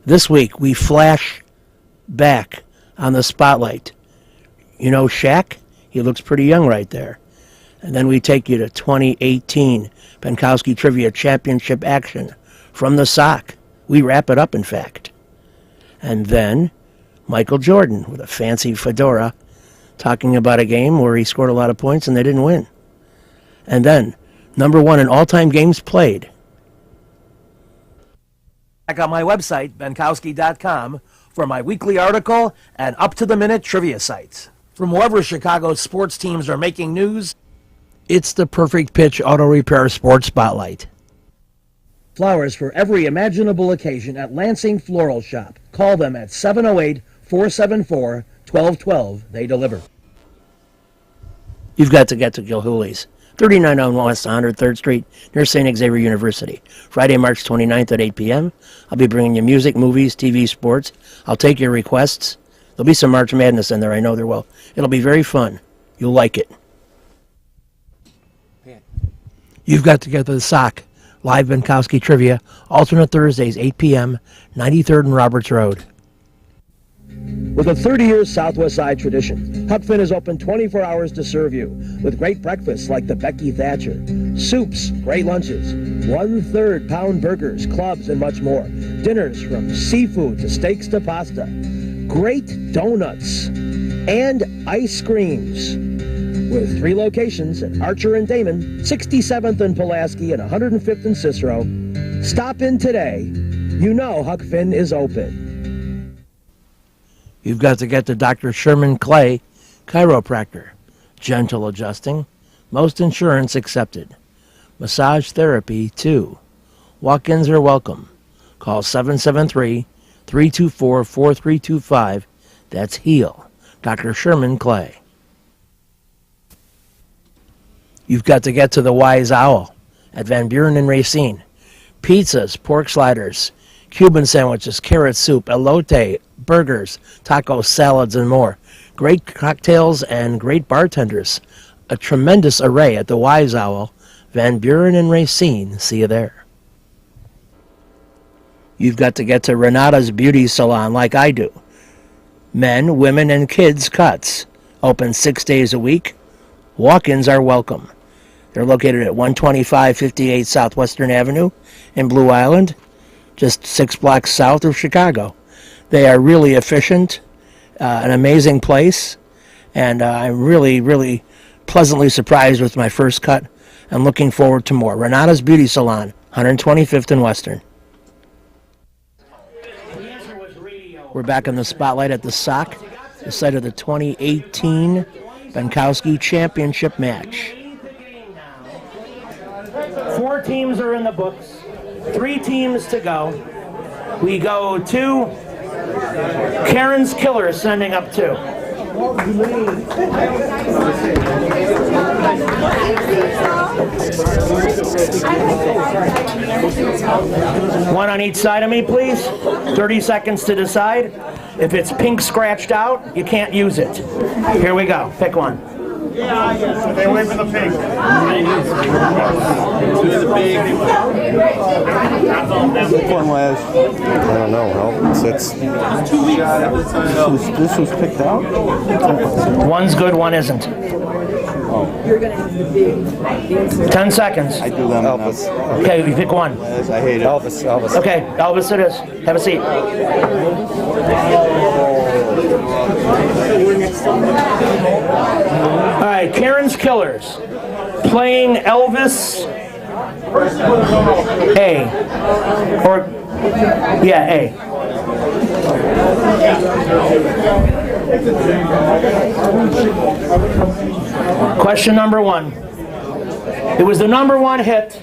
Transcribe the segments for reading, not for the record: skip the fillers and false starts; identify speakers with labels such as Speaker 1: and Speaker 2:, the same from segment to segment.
Speaker 1: This week, we flash back on the spotlight. You know Shaq? He looks pretty young right there. And then we take you to 2018 Benkowski Trivia Championship action from the sock. We wrap it up, in fact. And then Michael Jordan with a fancy fedora talking about a game where he scored a lot of points and they didn't win. And then, number one in all-time games played. Check out my website, benkowski.com, for my weekly article and up-to-the-minute trivia sites. From wherever Chicago's sports teams are making news, it's the Perfect Pitch Auto Repair Sports Spotlight. Flowers for every imaginable occasion at Lansing Floral Shop. Call them at 708-474-1212. They deliver. You've got to get to Gilhooly's, 3901 West 103rd Street, near St. Xavier University. Friday, March 29th at 8 p.m. I'll be bringing you music, movies, TV, sports. I'll take your requests. There'll be some March Madness in there. I know there will. It'll be very fun. You'll like it. You've got to get to the sock. Live Benkowski Trivia, alternate Thursdays, 8 p.m., 93rd and Roberts Road. With a 30-year Southwest Side tradition, Huck Finn is open 24 hours to serve you with great breakfasts like the Becky Thatcher, soups, great lunches, 1/3 pound burgers, clubs, and much more. Dinners from seafood to steaks to pasta, great donuts, and ice creams. With 3 locations at Archer and Damon, 67th and Pulaski, and 105th and Cicero. Stop in today. You know Huck Finn is open. You've got to get to Dr. Sherman Clay, chiropractor. Gentle adjusting. Most insurance accepted. Massage therapy, too. Walk-ins are welcome. Call 773-324-4325. That's HEAL. Dr. Sherman Clay. You've got to get to the Wise Owl at Van Buren and Racine. Pizzas, pork sliders, Cuban sandwiches, carrot soup, elote, burgers, tacos, salads, and more. Great cocktails and great bartenders. A tremendous array at the Wise Owl, Van Buren and Racine. See you there. You've got to get to Renata's Beauty Salon like I do. Men, women, and kids cuts. Open 6 days a week. Walk-ins are welcome. They're located at 12558 Southwestern Avenue in Blue Island, just 6 blocks south of Chicago. They are really efficient, an amazing place, and I'm really, really pleasantly surprised with my first cut and looking forward to more. Renata's Beauty Salon, 125th and Western. We're back in the spotlight at the Sock, the site of the 2018 Benkowski Championship match. 4 teams are in the books, 3 teams to go. We go to Karen's Killer sending up 2. One on each side of me, please. 30 seconds to decide. If it's pink scratched out, you can't use it. Here we go. Pick one.
Speaker 2: Stay away from the pink.
Speaker 3: One last. I don't know. Well, this was picked out.
Speaker 1: One's good, one isn't. 10 seconds.
Speaker 3: I do them.
Speaker 4: Elvis.
Speaker 1: Okay, you pick one.
Speaker 3: I hate it.
Speaker 4: Elvis.
Speaker 1: Okay, Elvis it is. Have a seat. All right, Karen's Killers. Playing Elvis A. Or, yeah, A. Question number 1. It was the number 1 hit,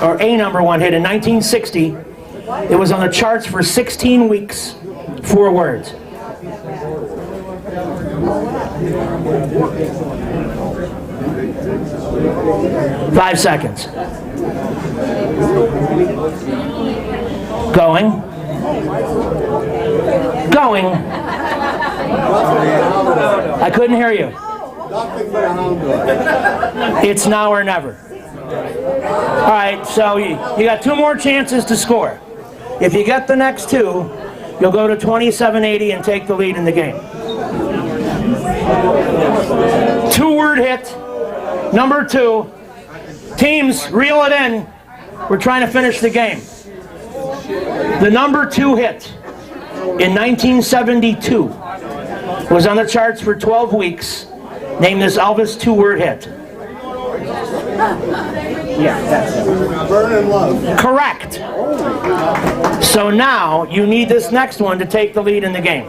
Speaker 1: or a number 1 hit in 1960. It was on the charts for 16 weeks. 4 words. Five seconds. Going. I couldn't hear you. It's now or never. All right, so you got 2 more chances to score. If you get the next two, you'll go to 2780 and take the lead in the game. Two-word hit, number 2. Teams, reel it in. We're trying to finish the game. The number 2 hit in 1972 was on the charts for 12 weeks. Name this Elvis two-word hit. Yeah, that's it.
Speaker 3: Burning Love.
Speaker 1: Correct. So now you need this next one to take the lead in the game.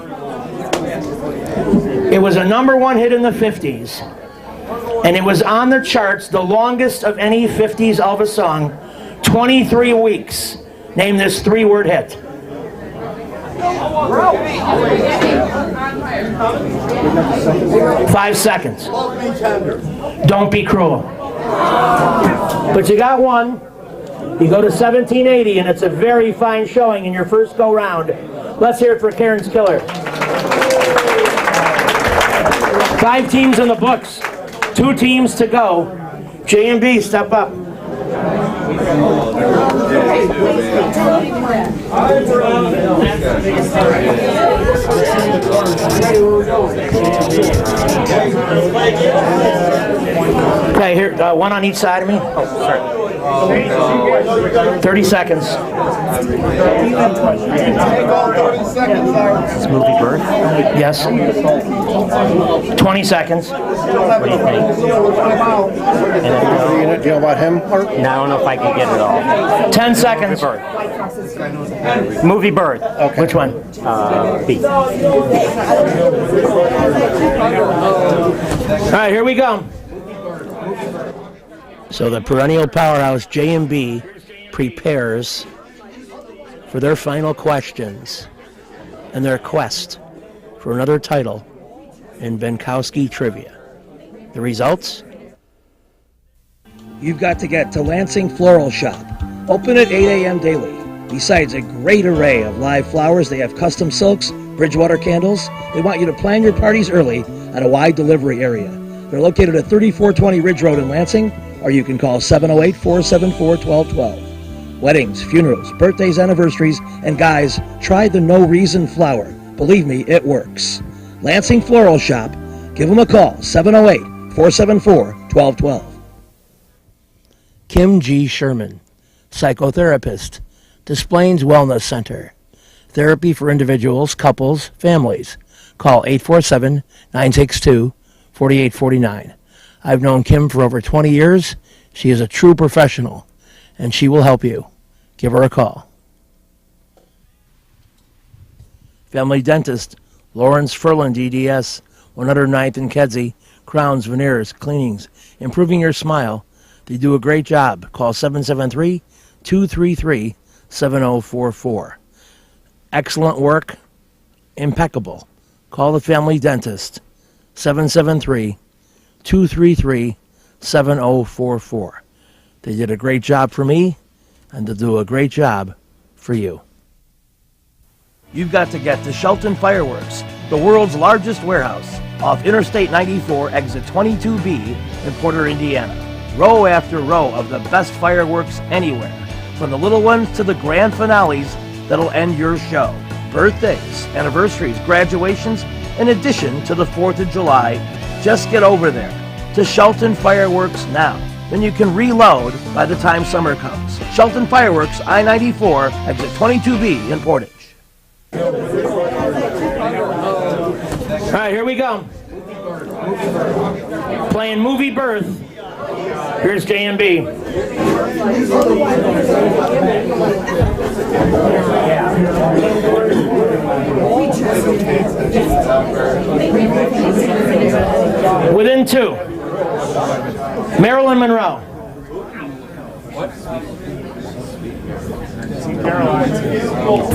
Speaker 1: It was a number 1 hit in the 50s, and it was on the charts, the longest of any 50s Elvis song, 23 weeks. Name this 3-word hit. Five seconds. Don't be cruel. But you got one. You go to 1780, and it's a very fine showing in your first go-round. Let's hear it for Karen's Killer. 5 teams in the books. 2 teams to go. J&B, step up. Okay, here, one on each side of me. Oh, sorry. 30 seconds.
Speaker 4: It's movie Birth?
Speaker 1: Yes. 20 seconds.
Speaker 4: What do you think?
Speaker 3: Do you know about him?
Speaker 4: No, I don't know if I can get it all.
Speaker 1: 10 seconds.
Speaker 4: Movie Birth.
Speaker 1: Okay. Which one?
Speaker 4: B.
Speaker 1: All right, here we go. So the perennial powerhouse J&B prepares for their final questions and their quest for another title in Benkowski Trivia. The results? You've got to get to Lansing Floral Shop. Open at 8 a.m. daily. Besides a great array of live flowers, they have custom silks, Bridgewater candles. They want you to plan your parties early at a wide delivery area. They're located at 3420 Ridge Road in Lansing, or you can call 708-474-1212. Weddings, funerals, birthdays, anniversaries, and guys, try the No Reason flower. Believe me, it works. Lansing Floral Shop. Give them a call, 708-474-1212. Kim G. Sherman, psychotherapist, Desplaines Wellness Center. Therapy for individuals, couples, families. Call 847-962-4849. I've known Kim for over 20 years. She is a true professional, and she will help you. Give her a call. Family Dentist, Lawrence Furlan, DDS, 109th and Kedzie, crowns, veneers, cleanings, improving your smile. They do a great job. Call 773-233-7044. Excellent work, impeccable. Call the Family Dentist, 773-233-7044. They did a great job for me, and they'll do a great job for you. You've got to get to Shelton Fireworks, the world's largest warehouse, off Interstate 94, exit 22B in Porter, Indiana. Row after row of the best fireworks anywhere, from the little ones to the grand finales that'll end your show. Birthdays, anniversaries, graduations, in addition to the 4th of July. Just get over there to Shelton Fireworks now. Then you can reload by the time summer comes. Shelton Fireworks, I-94, exit 22B in Portage. All right, here we go. Playing Movie Birth. Here's J&B. Within 2. Marilyn Monroe.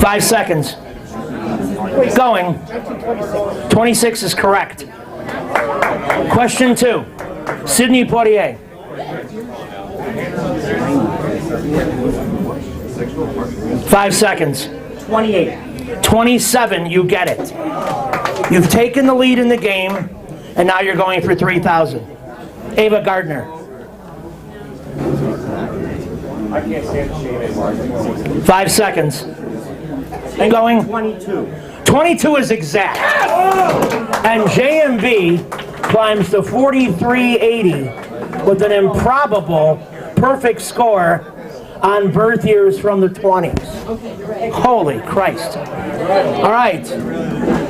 Speaker 1: 5 seconds. Going. 26 is correct. Question 2. Sidney Poitier. 5 seconds.
Speaker 5: 28.
Speaker 1: 27, you get it. You've taken the lead in the game, and now you're going for 3,000. Ava Gardner. 5 seconds. And going?
Speaker 4: 22.
Speaker 1: 22 is exact. And JMB climbs to 4380 with an improbable perfect score on birth years from the 20s. Holy Christ. All right.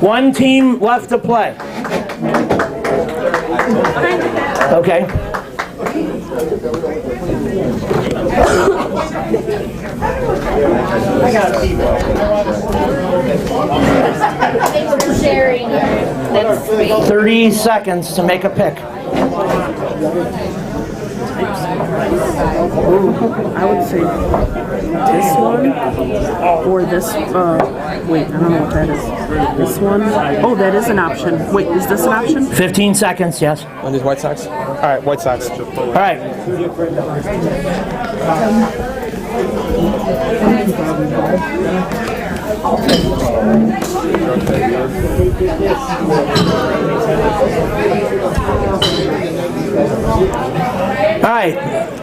Speaker 1: One team left to play. Okay.
Speaker 4: I got people.
Speaker 5: Thanks for sharing. That's sweet.
Speaker 1: 30 seconds to make a pick.
Speaker 6: I would say this one or this. Wait, I don't know what that is. This one. Oh, that is an option. Wait, is this an option?
Speaker 1: 15 seconds, yes.
Speaker 3: On these White Sox? All right, White Sox.
Speaker 1: All right. All right.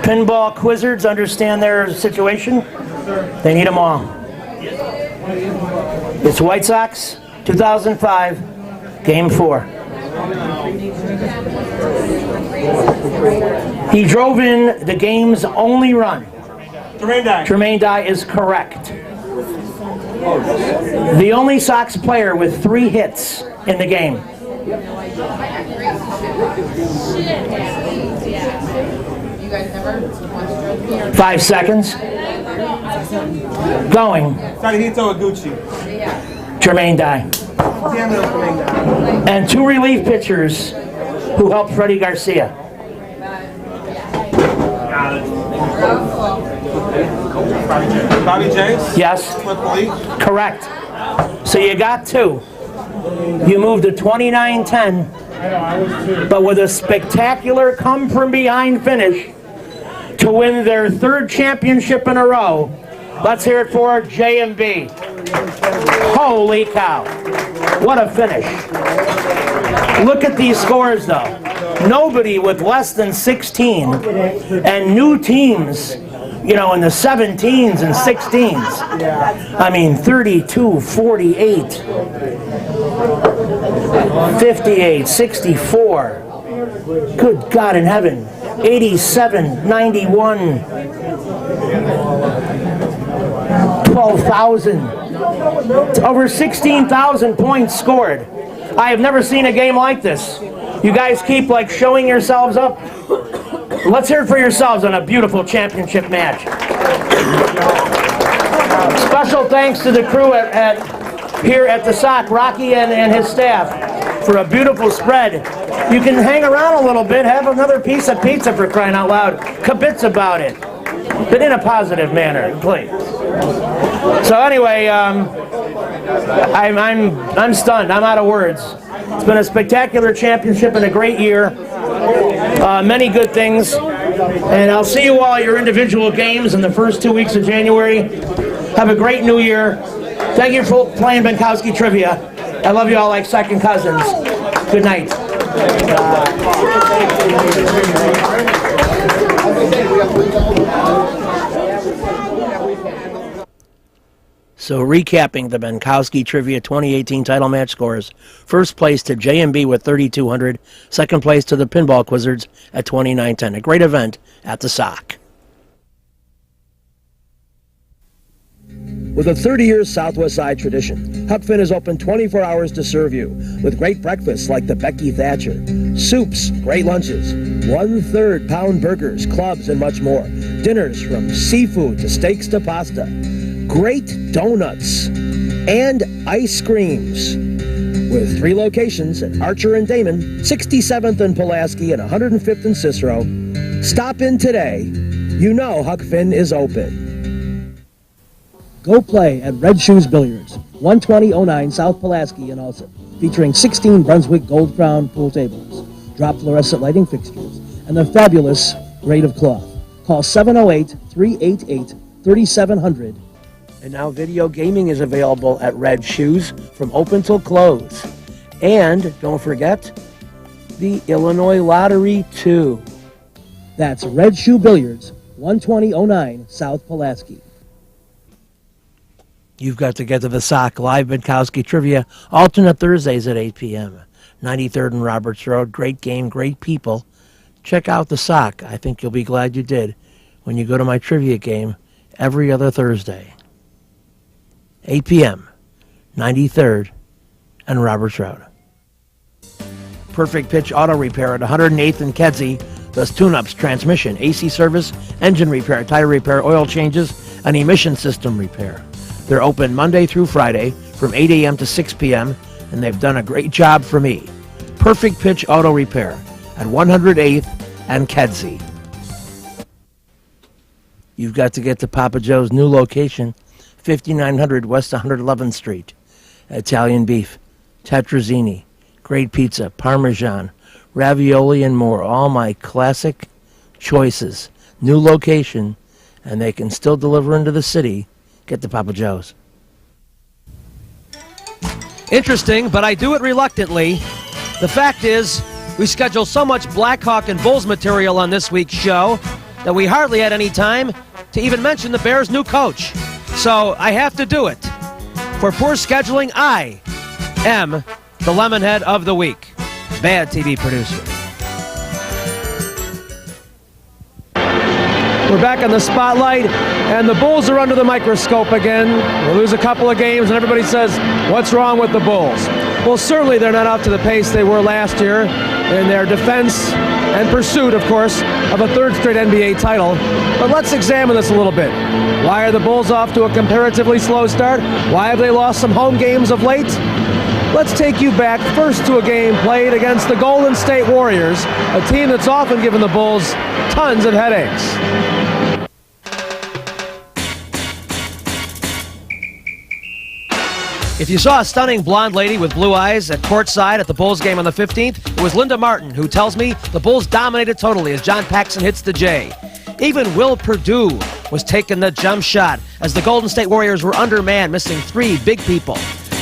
Speaker 1: Pinball Quizzards understand their situation. They need them all. It's White Sox, 2005, Game 4. He drove in the game's only run. Jermaine Dye is correct. The only Sox player with 3 hits in the game.
Speaker 5: You guys never
Speaker 1: 5 seconds. Going.
Speaker 2: Sarihito Aguchi.
Speaker 1: Jermaine Dye. And 2 relief pitchers who helped Freddie Garcia.
Speaker 2: Bobby James.
Speaker 1: Yes,
Speaker 2: Cliff Lee.
Speaker 1: correct. So you got 2. You moved to 29-10, but with a spectacular come-from-behind finish to win their 3rd championship in a row. Let's hear it for JMB. Holy cow. What a finish. Look at these scores, though. Nobody with less than 16, and new teams, you know, in the 17s and 16s. I mean, 32, 48, 58, 64. Good God in heaven. 87, 91, 12,000. Over 16,000 points scored. I have never seen a game like this. You guys keep like showing yourselves up. Let's hear it for yourselves on a beautiful championship match. Special thanks to the crew here at the SOC, Rocky and his staff, for a beautiful spread. You can hang around a little bit, have another piece of pizza for crying out loud. Kibitz about it, but in a positive manner, please. So anyway, I'm stunned. I'm out of words. It's been a spectacular championship and a great year. Many good things. And I'll see you all at your individual games in the first 2 weeks of January. Have a great new year. Thank you for playing Benkowski Trivia. I love you all like second cousins. Good night. So recapping the Benkowski Trivia 2018 title match scores. First place to JMB with 3,200. Second place to the Pinball Quizzards at 2910. A great event at the SOC. With a 30-year Southwest Side tradition, Huck Finn is open 24 hours to serve you with great breakfasts like the Becky Thatcher, soups, great lunches, 1/3 pound burgers, clubs, and much more. Dinners from seafood to steaks to pasta. Great donuts and ice creams. With 3 locations at Archer and Damon, 67th and Pulaski, and 105th and Cicero. Stop in today. You know Huck Finn is open. Go play at Red Shoes Billiards, 12009 South Pulaski in Alsip, featuring 16 Brunswick Gold Crown pool tables, drop fluorescent lighting fixtures, and the fabulous grade of cloth. Call 708-388-3700. And now video gaming is available at Red Shoes from open till close. And don't forget the Illinois Lottery too. That's Red Shoe Billiards, 12009 South Pulaski. You've got to get to the Sock. Live Binkowski Trivia, alternate Thursdays at 8 p.m. 93rd and Roberts Road. Great game, great people. Check out the Sock. I think you'll be glad you did when you go to my trivia game every other Thursday. 8 p.m., 93rd and Roberts Road. Perfect Pitch Auto Repair at 108th and Kedzie does tune-ups, transmission, AC service, engine repair, tire repair, oil changes, and emission system repair. They're open Monday through Friday from 8 a.m. to 6 p.m., and they've done a great job for me. Perfect Pitch Auto Repair at 108th and Kedzie. You've got to get to Papa Joe's new location, 5900 West 111th Street. Italian beef, tetrazzini, great pizza, parmesan, ravioli, and more. All my classic choices. New location, and they can still deliver into the city. Get to Papa Joe's.
Speaker 7: Interesting, but I do it reluctantly. The fact is, we schedule so much Blackhawk and Bulls material on this week's show that we hardly had any time to even mention the Bears' new coach. So I have to do it. For poor scheduling, I am the Lemonhead of the Week. Bad TV producer. We're back on the spotlight, and the Bulls are under the microscope again. They lose a couple of games, and everybody says, what's wrong with the Bulls? Well, certainly they're not up to the pace they were last year in their defense and pursuit, of course, of a third straight NBA title. But let's examine this a little bit. Why are the Bulls off to a comparatively slow start? Why have they lost some home games of late? Let's take you back first to a game played against the Golden State Warriors, a team that's often given the Bulls tons of headaches. If you saw a stunning blonde lady with blue eyes at courtside at the Bulls game on the 15th, it was Linda Martin, who tells me the Bulls dominated totally as John Paxson hits the J. Even Will Perdue was taking the jump shot as the Golden State Warriors were undermanned, missing three big people.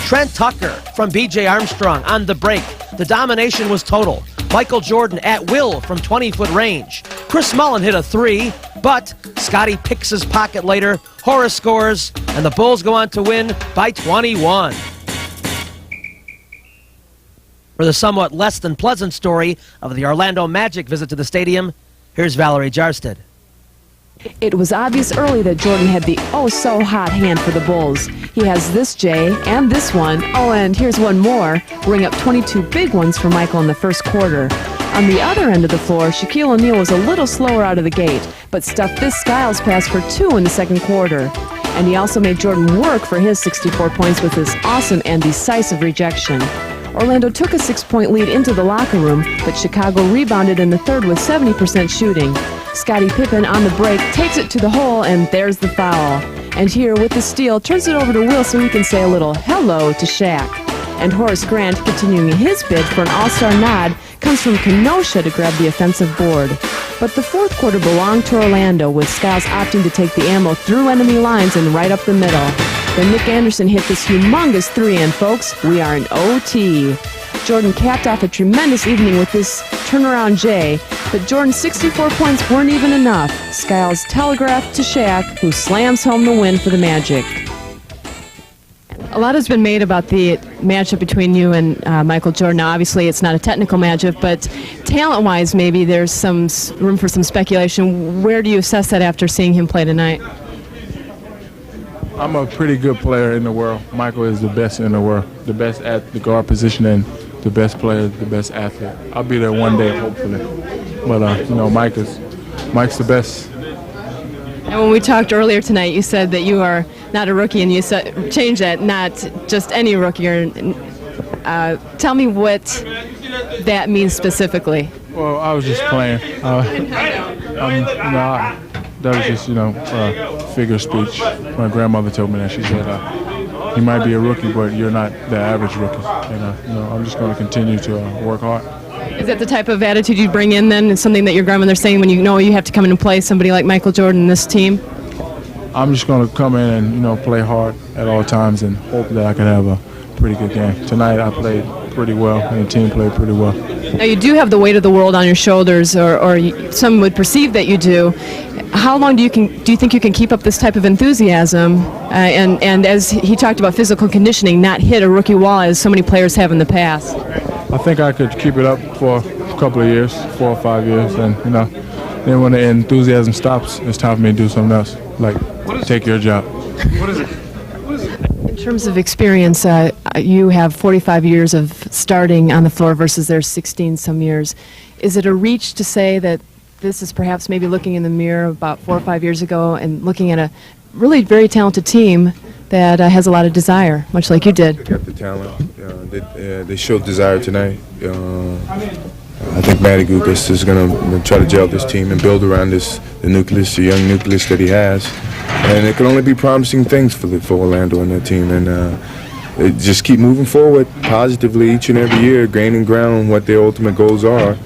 Speaker 7: Trent Tucker from B.J. Armstrong on the break. The domination was total. Michael Jordan at will from 20-foot range. Chris Mullin hit a three, but Scottie picks his pocket later. Horace scores, and the Bulls go on to win by 21. For the somewhat less than pleasant story of the Orlando Magic visit to the stadium, here's Valerie Jarsted.
Speaker 8: It was obvious early that Jordan had the oh-so-hot hand for the Bulls. He has this J and this one. Oh, and here's one more. Bring up 22 big ones for Michael in the first quarter. On the other end of the floor, Shaquille O'Neal was a little slower out of the gate, but stuffed this Skiles pass for two in the second quarter. And he also made Jordan work for his 64 points with his awesome and decisive rejection. Orlando took a 6-point lead into the locker room, but Chicago rebounded in the third with 70% shooting. Scottie Pippen on the break takes it to the hole, and there's the foul. And here, with the steal, turns it over to Will so he can say a little hello to Shaq. And Horace Grant, continuing his bid for an all-star nod, comes from Kenosha to grab the offensive board. But the fourth quarter belonged to Orlando, with Skiles opting to take the ammo through enemy lines and right up the middle. Then Nick Anderson hit this humongous three, and folks, we are in OT. Jordan capped off a tremendous evening with this turnaround J, but Jordan's 64 points weren't even enough. Skiles telegraphed to Shaq, who slams home the win for the Magic.
Speaker 9: A lot has been made about the matchup between you and Michael Jordan. Now, obviously, it's not a technical matchup, but talent-wise, maybe there's some room for some speculation. Where do you assess that after seeing him play tonight?
Speaker 10: I'm a pretty good player in the world. Michael is the best in the world, the best at the guard position and the best player, the best athlete. I'll be there one day, hopefully. But, Mike's the best.
Speaker 9: And when we talked earlier tonight, you said that you are not a rookie, and you changed that, not just any rookie. Tell me what that means specifically.
Speaker 10: Well, I was just playing. That was just, figure speech. My grandmother told me that. She said, you might be a rookie, but you're not the average rookie. And, I'm just going to continue to work hard.
Speaker 9: Is that the type of attitude you bring in then? Is something that your grandmother's saying when you know you have to come in and play somebody like Michael Jordan in this team?
Speaker 10: I'm just going to come in and, play hard at all times and hope that I can have a pretty good game. Tonight I played pretty well, and the team played pretty well.
Speaker 9: Now you do have the weight of the world on your shoulders, or some would perceive that you do. How long do you think you can keep up this type of enthusiasm? And as he talked about physical conditioning, not hit a rookie wall as so many players have in the past.
Speaker 10: I think I could keep it up for a couple of years, 4 or 5 years, and then when the enthusiasm stops, it's time for me to do something else, like take your job.
Speaker 2: What is it?
Speaker 9: In terms of experience, you have 45 years of starting on the floor versus their 16 some years. Is it a reach to say that this is perhaps maybe looking in the mirror about 4 or 5 years ago and looking at a really very talented team that has a lot of desire, much like you did?
Speaker 11: They got the talent. They showed desire tonight. I think Matty Gugas is going to try to gel this team and build around the nucleus, the young nucleus that he has. And it can only be promising things for Orlando and their team. And just keep moving forward positively each and every year, gaining ground on what their ultimate goals are.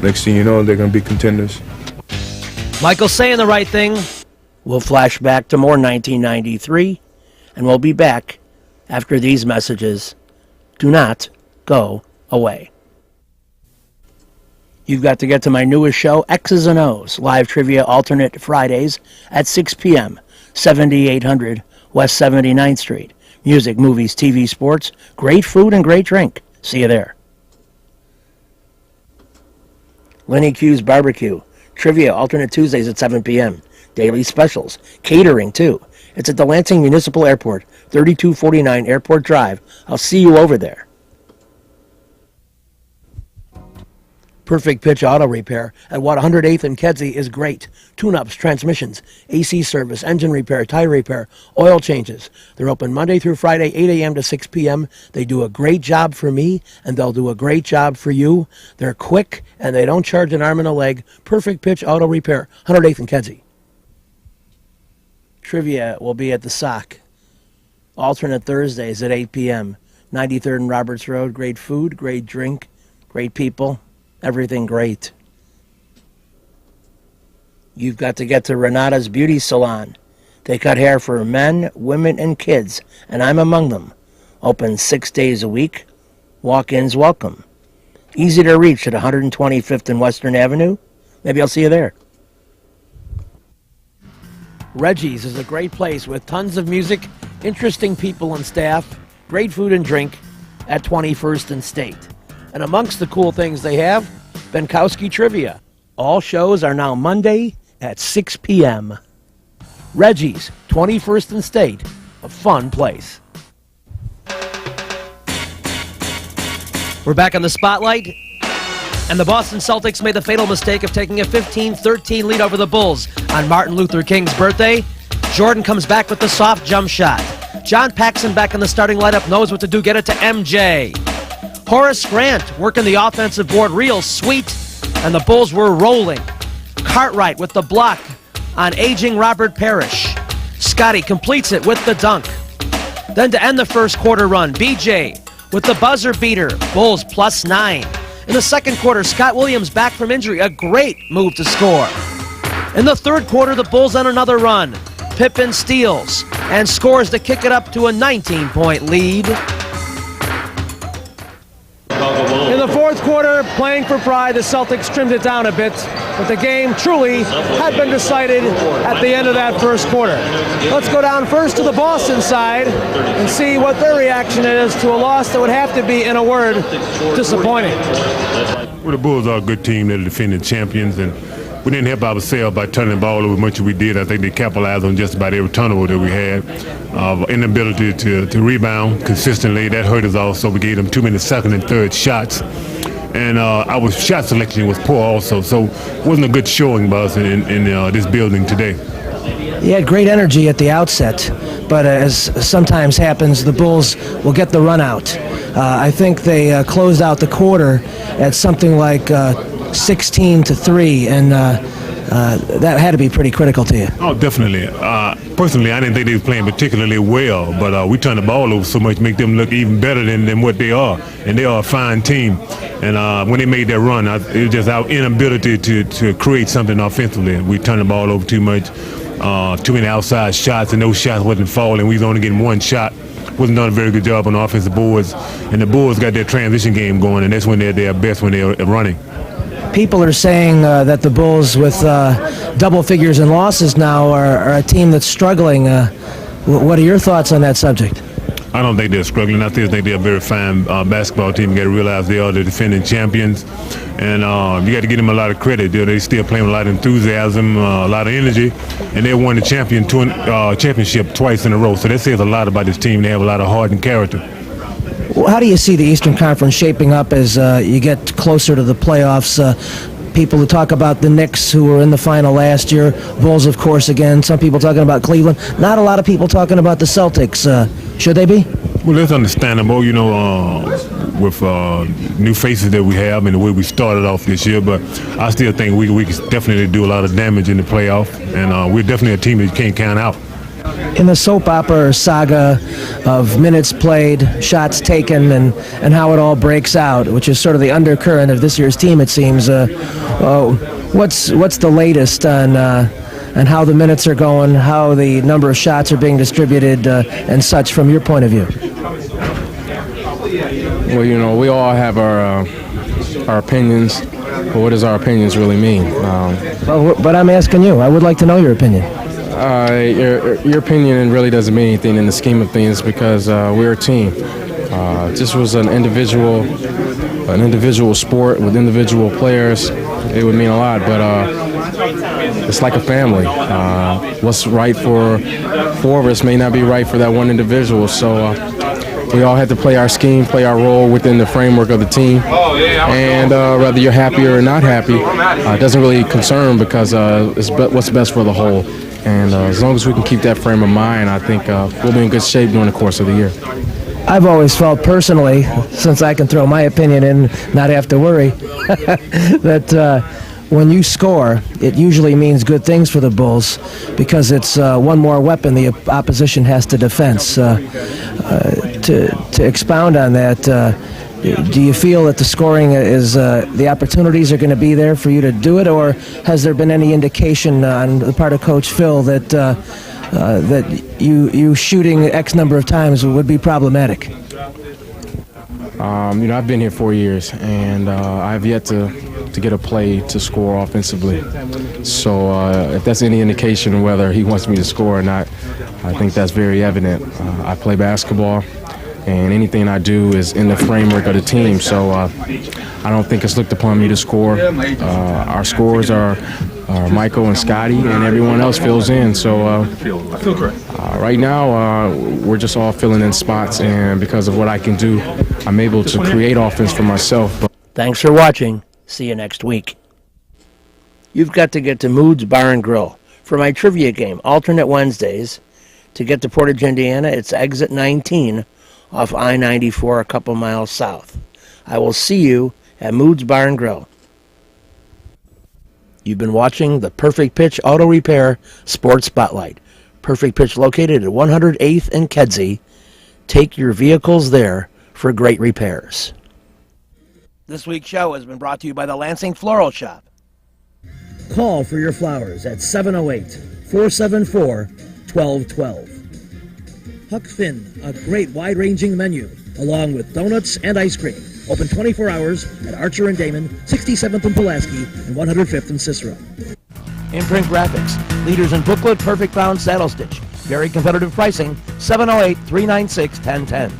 Speaker 11: Next thing you know, they're going to be contenders.
Speaker 7: Michael saying the right thing.
Speaker 1: We'll flash back to more 1993, and we'll be back after these messages. Do not go away. You've got to get to my newest show, X's and O's, live trivia alternate Fridays at 6 p.m., 7800 West 79th Street. Music, movies, TV, sports, great food, and great drink. See you there. Lenny Q's Barbecue, trivia alternate Tuesdays at 7 p.m., daily specials, catering too. It's at the Lansing Municipal Airport, 3249 Airport Drive. I'll see you over there. Perfect Pitch Auto Repair at 108th and Kedzie is great. Tune-ups, transmissions, AC service, engine repair, tire repair, oil changes. They're open Monday through Friday, 8 a.m. to 6 p.m. They do a great job for me, and they'll do a great job for you. They're quick, and they don't charge an arm and a leg. Perfect Pitch Auto Repair, 108th and Kedzie. Trivia will be at the Sock. Alternate Thursdays at 8 p.m. 93rd and Roberts Road. Great food, great drink, great people. Everything great. You've got to get to Renata's Beauty Salon. They cut hair for men, women, and kids, and I'm among them. Open 6 days a week. Walk-ins welcome. Easy to reach at 125th and Western Avenue. Maybe I'll see you there. Reggie's is a great place with tons of music, interesting people and staff, great food and drink at 21st and State. And amongst the cool things they have, Benkowski Trivia. All shows are now Monday at 6 p.m. Reggie's, 21st and State, a fun place.
Speaker 7: We're back on the spotlight, and the Boston Celtics made the fatal mistake of taking a 15-13 lead over the Bulls on Martin Luther King's birthday. Jordan comes back with the soft jump shot. John Paxson back in the starting lineup knows what to do, get it to MJ. Horace Grant working the offensive board real sweet, and the Bulls were rolling. Cartwright with the block on aging Robert Parrish. Scotty completes it with the dunk. Then to end the first quarter run, BJ with the buzzer beater, Bulls +9. In the second quarter, Scott Williams back from injury, a great move to score. In the third quarter, the Bulls on another run. Pippen steals and scores to kick it up to a 19-point lead. In the fourth quarter, playing for pride, the Celtics trimmed it down a bit, but the game truly had been decided at the end of that first quarter. Let's go down first to the Boston side and see what their reaction is to a loss that would have to be, in a word, disappointing.
Speaker 12: Well, the Bulls are a good team. They're the defending champions, and we didn't help ourselves by turning the ball over as much as we did. I think they capitalized on just about every turnover that we had. Inability to rebound consistently, that hurt us also. We gave them too many second and third shots. And our shot selection was poor also, so it wasn't a good showing by us in this building today.
Speaker 7: He had great energy at the outset, but as sometimes happens, the Bulls will get the run out. I think they closed out the quarter at something like 16-3, and that had to be pretty critical to you.
Speaker 12: Oh, definitely. Personally, I didn't think they were playing particularly well, but we turned the ball over so much, make them look even better than what they are, and they are a fine team. And when they made that run, it was just our inability to create something offensively. We turned the ball over too much, too many outside shots, and those shots wasn't falling. We was only getting one shot wasn't doing a very good job on the offensive boards. And the Bulls got their transition game going, and that's when they're their best, when they're running.
Speaker 1: People are saying that the Bulls, with double figures in losses now, are a team that's struggling. What are your thoughts on that subject?
Speaker 12: I don't think they're struggling. I still think they're a very fine basketball team. You got to realize they are the defending champions, and you got to give them a lot of credit. They still playing with a lot of enthusiasm, a lot of energy, and they won the championship twice in a row. So that says a lot about this team. They have a lot of heart and character.
Speaker 1: Well, how do you see the Eastern Conference shaping up as you get closer to the playoffs? People who talk about the Knicks, who were in the final last year, Bulls, of course, again. Some people talking about Cleveland. Not a lot of people talking about the Celtics. Should they be?
Speaker 12: Well, that's understandable, with new faces that we have and the way we started off this year. But I still think we can definitely do a lot of damage in the playoff, and we're definitely a team that you can't count out.
Speaker 1: In the soap opera saga of minutes played, shots taken, and how it all breaks out, which is sort of the undercurrent of this year's team, it seems. What's the latest on how the minutes are going, how the number of shots are being distributed, and such from your point of view?
Speaker 13: Well, we all have our opinions, but what does our opinions really mean?
Speaker 1: But I'm asking you. I would like to know your opinion.
Speaker 13: Your opinion really doesn't mean anything in the scheme of things, because we're a team. This was an individual sport with individual players. It would mean a lot, but it's like a family. What's right for four of us may not be right for that one individual. So we all had to play our scheme, play our role within the framework of the team. And whether you're happy or not happy, it doesn't really concern, because it's what's best for the whole. And as long as we can keep that frame of mind, I think we'll be in good shape during the course of the year.
Speaker 1: I've always felt personally, since I can throw my opinion in, not have to worry, that when you score, it usually means good things for the Bulls, because it's one more weapon the opposition has to defense. To expound on that, do you feel that the scoring is, the opportunities are going to be there for you to do it, or has there been any indication on the part of Coach Phil that that you shooting X number of times would be problematic?
Speaker 13: I've been here 4 years, and I've yet to get a play to score offensively. So if that's any indication whether he wants me to score or not, I think that's very evident. I play basketball, and anything I do is in the framework of the team. So I don't think it's looked upon me to score. Our scorers are Michael and Scotty, and everyone else fills in. So right now, we're just all filling in spots, and because of what I can do, I'm able to create offense for myself.
Speaker 1: Thanks for watching. See you next week. You've got to get to Mood's Bar and Grill for my trivia game, alternate Wednesdays. To get to Portage, Indiana, it's exit 19 off I-94, a couple miles south. I will see you at Mood's Bar and Grill. You've been watching the Perfect Pitch Auto Repair Sports Spotlight. Perfect Pitch located at 108th and Kedzie. Take your vehicles there for great repairs. This week's show has been brought to you by the Lansing Floral Shop. Call for your flowers at 708-474-1212. Huck Finn, a great wide-ranging menu, along with donuts and ice cream. Open 24 hours at Archer and Damon, 67th and Pulaski, and 105th and Cicero. Imprint Graphics, leaders in booklet, perfect bound saddle stitch. Very competitive pricing, 708-396-1010.